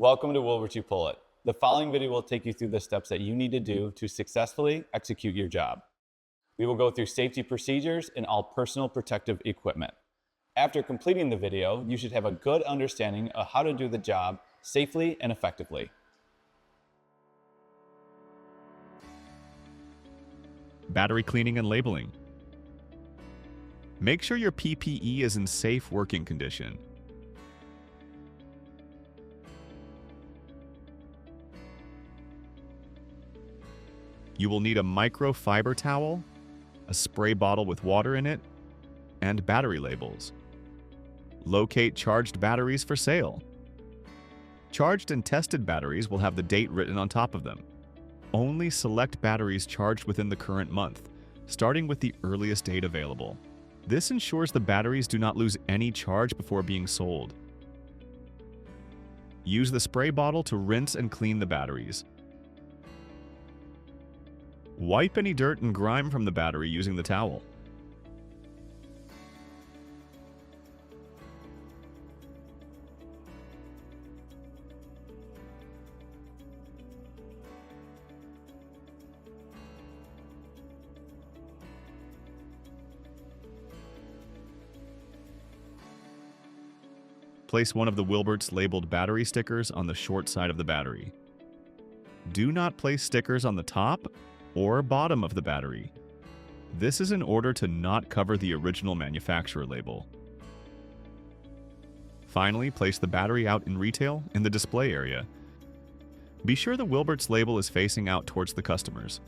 Welcome to Wilbert You Pull It. The following video will take you through the steps that you need to do to successfully execute your job. We will go through safety procedures and all personal protective equipment. After completing the video, you should have a good understanding of how to do the job safely and effectively. Battery cleaning and labeling. Make sure your PPE is in safe working condition. You will need a microfiber towel, a spray bottle with water in it, and battery labels. Locate charged batteries for sale. Charged and tested batteries will have the date written on top of them. Only select batteries charged within the current month, starting with the earliest date available. This ensures the batteries do not lose any charge before being sold. Use the spray bottle to rinse and clean the batteries. Wipe any dirt and grime from the battery using the towel. Place one of the Wilbert's labeled battery stickers on the short side of the battery. Do not place stickers on the top or bottom of the battery. This is in order to not cover the original manufacturer label. Finally, place the battery out in retail in the display area. Be sure the Wilbert's label is facing out towards the customers.